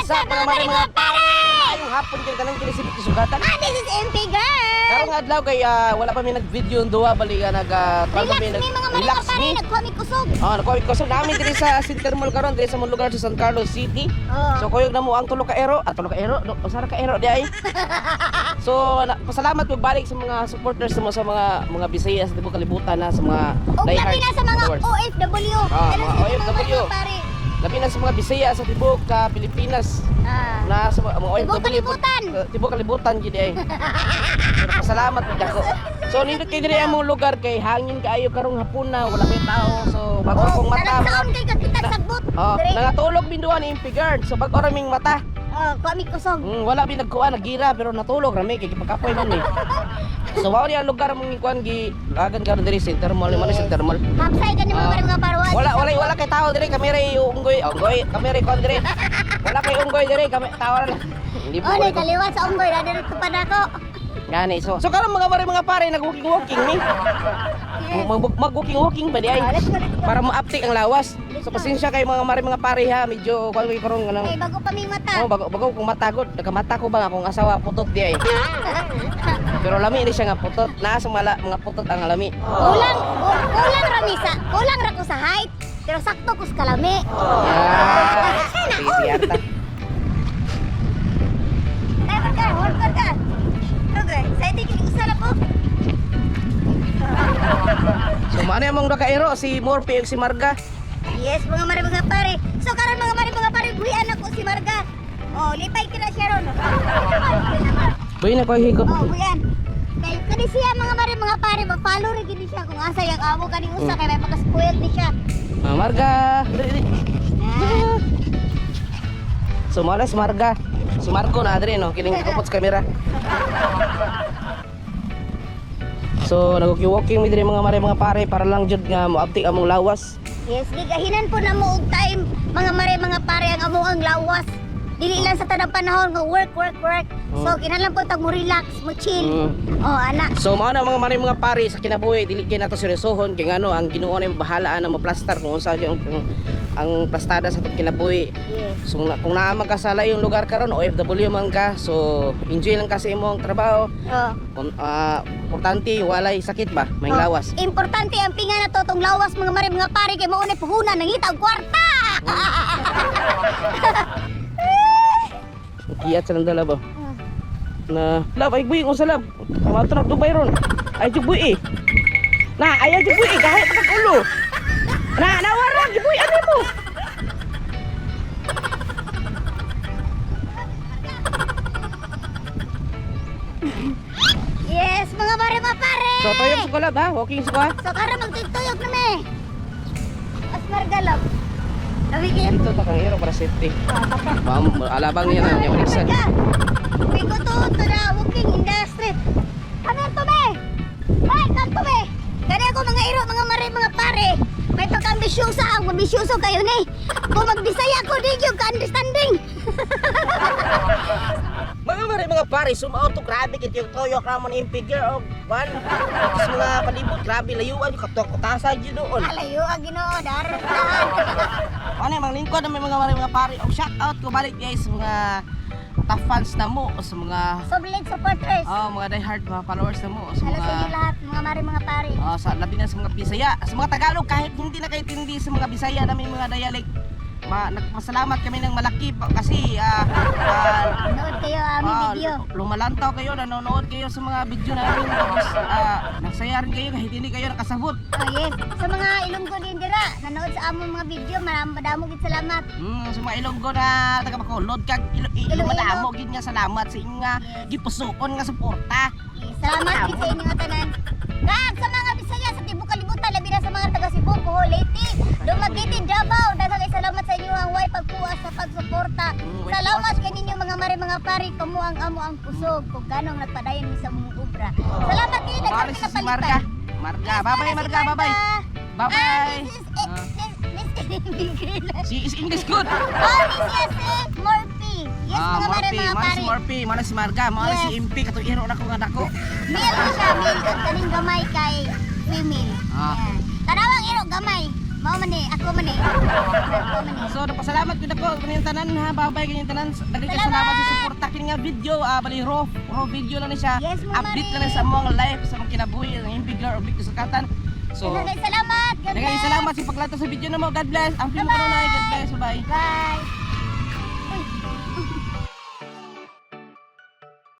up mga mare mga pare? Ayong hapon kay kanang kinisipit sugatan. This is MP girl. Karong adlaw kay wala pa mi nag-video ang duha bali ka trago mi Relax me mga mare relax mga pare, me. nagkuha kusog. Nakuha ko so namin diri sa Center Mall karon diri sa mong lugar sa San Carlos City. So kuyog na mo ang tulo ka ero, tulo ka ero, usa ka ero di ay. So pasalamat ko balik sa mga supporters mo sa mga Bisaya sa tibuok kalibutan na sa mga Og labi na sa mga followers. OFW. Mga OFW. Pare. Labi na sa mga Bisaya sa tibuok Pilipinas. Na sa mga Tibuok kalibutan. Tibuok kalibutan gid ay. Pero pasalamat pud ako. So nindot kay diri among lugar kay hangin kaayo karong hapon na wala may tao. So bago akong mata. Sound kay kapitak sagbot. Nangatulog binduan ni Impy Guard. So bago raming mata. Kuha mi kusog. Wala bi nagkuha nagira pero natulog rami kay gipagkapoy man ni. So wao niya lugar mong kuan gi agan karon diri Center Mall man Center Mall. Hapsay ka ni mga parwa. Wala kay tao diri kamera unggoy kamera kon diri. Wala kay unggoy diri kami tao lang. Hindi po. Kaliwat sa unggoy na diri pa nako. Gani so karon mga pare nag-walking ni. Mag-walking ba di ay para ma-update ang lawas. So pasensya kay mga pare ha, medyo kuan kay karong ganang. Bago pa mi mata. Bago kong matagod, nagkamata ko ba akong asawa putot di ay. Pero lami ni siya nga putot. Naa sa mga putot ang lami. Kulang ra ko sa height, pero sakto ko sa kalami. Sige ata. Hold ka. Okay, saya tingin usala po. So maano yung mga kaero si Morphe ug si Marga? Yes, mga mare mga pare. So karon mga mare mga pare, buhian ako si Marga. Lipay kina siya ron. Buhi na ko higo. Buhian. Kay kani siya mga mare mga pare, ma-follow ra gid siya kung asa yang amo kani usa kay may pagka-spoil ni siya. Marga. Dili. So malas Marga. Si Marco na adre no, kining kapot sa kamera. So nag-walking mi diri mga mare mga pare para lang jud nga mo-update among lawas. Yes, gigahinan po na mo og time mga mare mga pare ang among ang lawas. Dili lang sa tanang panahon nga work. So kinahanglan po tag mo relax, mo chill. Anak. So mao na mga mare mga pare sa kinabuhi dili kay nato seryosohon kay ngano ang Ginoo na bahalaan na mo-plaster kung unsa ang plastada sa kinabuhi. Yes. So kung naa man ka sa layong lugar karon OFW man ka, so enjoy lang kasi imong trabaho. Importante walay sakit ba, may lawas. Importante ang pinga na to tong lawas mga mare mga pare kay mao na puhunan nangita og kwarta. Kiyat sa nandala ba? Na lab ay buhi unsa lab? Matrap Dubai ron. Ay buhi. Na ayaw buhi kahit pag ulo. Nawarag buhi ano mo? Yes, mga mare mga pare. So toyog sa lab ha, walking sa So karon magtuyog na me. As margalab. Nawigin. dito ta kang hero para safety. Alabang niya na niya maliksan. Bigo to na walking industry. Ano to be? Ay, kanto be. Kani ako mga iro, mga mare, mga pare. May pagka-ambisyosa, ang ambisyoso kayo ni. Kung mag-Bisaya ko, di yung ka-understanding. Mga mare mga pare, sumao to grabe kit yung toyo kramon impigure og ban. Sa mga palibot grabe layuan yung katok-kutasa gyud doon. Alayo, Ginoo, darat. Ano yung mga lingkod na may mga mare mga pare. Og shout out ko balik guys sa mga top fans na mo o sa mga Solid supporters. mga diehard mga followers na mo o sa Hello sa mga inyo lahat, mga mare, mga pare. sa labi na sa mga Bisaya, sa mga Tagalog kahit hindi na kayo tindi sa mga Bisaya na may mga dialect. Nagpasalamat kami ng malaki kasi Nood kayo aming video. lumalantaw kayo, nanonood kayo sa mga video namin tapos nagsaya rin kayo kahit hindi kayo nakasabot. Yes, sa mga Ilonggo din dira, nanood sa among mga video, madamo gid salamat. Sa mga Ilonggo na taga Bacolod kag madamo gid nga salamat sa inyo nga gipusuon nga suporta. Salamat gid sa inyo nga tanan. Kag sa mga Bisaya sa tibuok kalibutan, labi na sa mga taga Cebu, Bohol, Leyte, Dumaguete, Davao, daghang salamat sa inyo ang way pagpuas sa pagsuporta. Salamat kaninyo mga mare mga pare, kamo ang amo ang kusog kung ganong nagpadayon mi sa mga obra. Salamat kayo daghang Si pinapalitan. Marga, bye-bye Marga, bye-bye. Bye-bye. Si is English good. This is Morphe. Yes, mga mare mga Mana pare. si Morphe, mana si Marga, mana si Impy katong iro na ko nga dako. Male siya, male. At kaning gamay kay female. Yan. Tarawang iro, gamay. Mao man ni, ako man ni. Ako man ni. So napasalamat gud ako kaniyang tanan ha, babay kaniyang tanan. Dali ka salamat sa suporta kini nga video, bali raw video lang ni siya. Yes, mo, Update Mari. lang sa mga life sa mga kinabuhi ng biglar o big kasukatan. So Daghang salamat. God daghang bless. salamat sa paglato sa video na mo. God bless. Ang film ko na God bless. Bye. Bye.